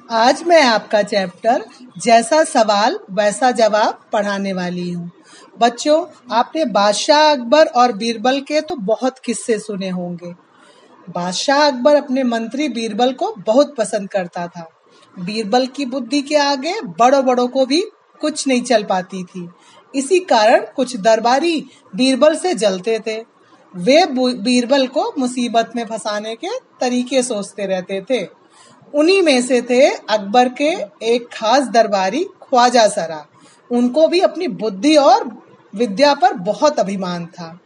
आज मैं आपका चैप्टर जैसा सवाल वैसा जवाब पढ़ाने वाली हूँ। बच्चों, आपने बादशाह अकबर और बीरबल के तो बहुत किस्से सुने होंगे। बादशाह अकबर अपने मंत्री बीरबल को बहुत पसंद करता था। बीरबल की बुद्धि के आगे बड़ों बड़ों को भी कुछ नहीं चल पाती थी। इसी कारण कुछ दरबारी बीरबल से जलते थे। वे बीरबल को मुसीबत में फंसाने के तरीके सोचते रहते थे। उन्हीं में से थे अकबर के एक खास दरबारी ख्वाजा सरा। उनको भी अपनी बुद्धि और विद्या पर बहुत अभिमान था,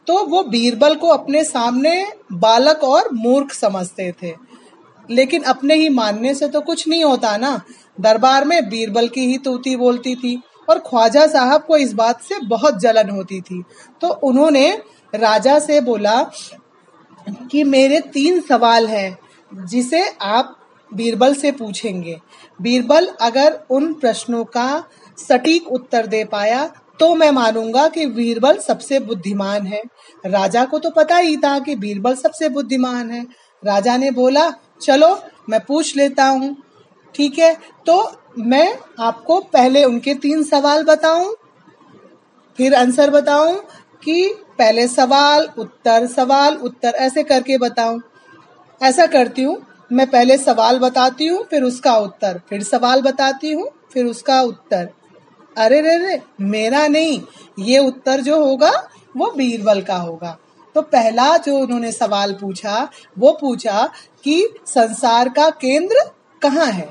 तो वो बीरबल को अपने सामने बालक और मूर्ख समझते थे। लेकिन अपने ही मानने से तो कुछ नहीं होता ना। दरबार में बीरबल की ही तूती बोलती थी और ख्वाजा साहब को इस बात से बहुत जलन होती थी। तो उन्होंने राजा से बोला कि मेरे 3 सवाल हैं जिसे आप बीरबल से पूछेंगे। बीरबल अगर उन प्रश्नों का सटीक उत्तर दे पाया तो मैं मानूंगा कि बीरबल सबसे बुद्धिमान है। राजा को तो पता ही था कि बीरबल सबसे बुद्धिमान है। राजा ने बोला, चलो मैं पूछ लेता हूँ। ठीक है, तो मैं आपको पहले उनके 3 सवाल बताऊं, फिर आंसर बताऊं कि पहले सवाल उत्तर ऐसे करके बताऊं। ऐसा करती हूँ, मैं पहले सवाल बताती हूँ, फिर उसका उत्तर, फिर सवाल बताती हूँ, फिर उसका उत्तर। अरे रे रे, मेरा नहीं, ये उत्तर जो होगा वो बीरबल का होगा। तो पहला जो उन्होंने सवाल पूछा, वो पूछा कि संसार का केंद्र कहाँ है।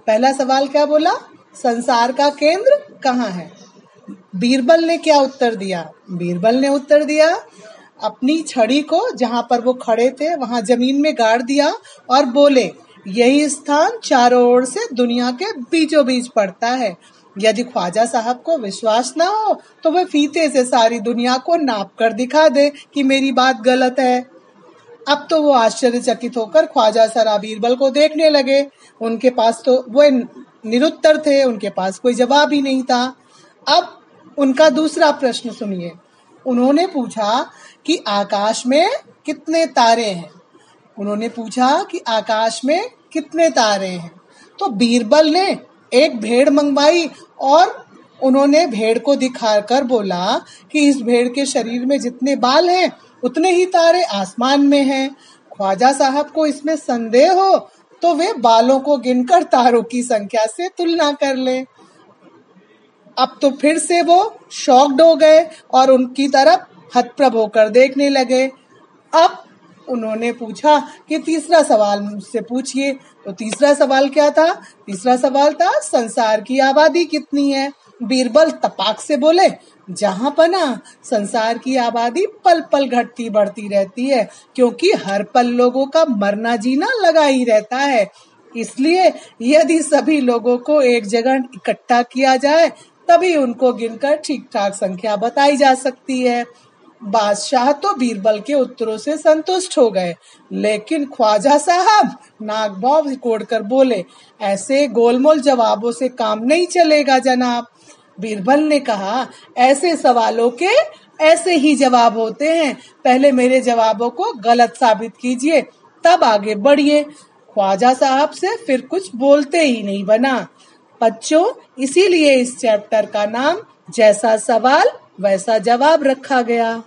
पहला सवाल क्या बोला? संसार का केंद्र कहाँ है। बीरबल ने क्या उत्तर दिया? बीरबल ने उत्तर दिया, अपनी छड़ी को जहां पर वो खड़े थे वहां जमीन में गाड़ दिया और बोले, यही स्थान चारों ओर से दुनिया के बीचों बीच पड़ता है। यदि ख्वाजा साहब को विश्वास ना हो तो वह फीते से सारी दुनिया को नाप कर दिखा दे कि मेरी बात गलत है। अब तो वो आश्चर्यचकित होकर ख्वाजा सरा बीरबल को देखने लगे। उनके पास तो वो निरुत्तर थे, उनके पास कोई जवाब ही नहीं था। अब उनका दूसरा प्रश्न सुनिए। उन्होंने पूछा कि आकाश में कितने तारे हैं। उन्होंने पूछा कि आकाश में कितने तारे हैं। तो बीरबल ने एक भेड़ मंगवाई और उन्होंने भेड़ को दिखाकर बोला कि इस भेड़ के शरीर में जितने बाल हैं उतने ही तारे आसमान में हैं। ख्वाजा साहब को इसमें संदेह हो तो वे बालों को गिनकर तारों की संख्या से तुलना कर लें। अब तो फिर से वो शॉक्ड हो गए और उनकी तरफ हतप्रभ होकर देखने लगे। अब उन्होंने पूछा कि तीसरा सवाल मुझसे पूछिए। तो तीसरा सवाल क्या था? तीसरा सवाल था, संसार की आबादी कितनी है। बीरबल तपाक से बोले, जहां पना संसार की आबादी पल पल घटती बढ़ती रहती है, क्योंकि हर पल लोगों का मरना जीना लगा ही रहता है। इसलिए यदि सभी लोगों को एक जगह इकट्ठा किया जाए तभी उनको गिनकर ठीक ठाक संख्या बताई जा सकती है। बादशाह तो बीरबल के उत्तरों से संतुष्ट हो गए, लेकिन ख्वाजा साहब नाक भौं सिकोड़कर बोले, ऐसे गोलमोल जवाबों से काम नहीं चलेगा जनाब। बीरबल ने कहा, ऐसे सवालों के ऐसे ही जवाब होते हैं। पहले मेरे जवाबों को गलत साबित कीजिए, तब आगे बढ़िए। ख्वाजा साहब से फिर कुछ बोलते ही नहीं बना। बच्चों, इसीलिए इस चैप्टर का नाम जैसा सवाल वैसा जवाब रखा गया।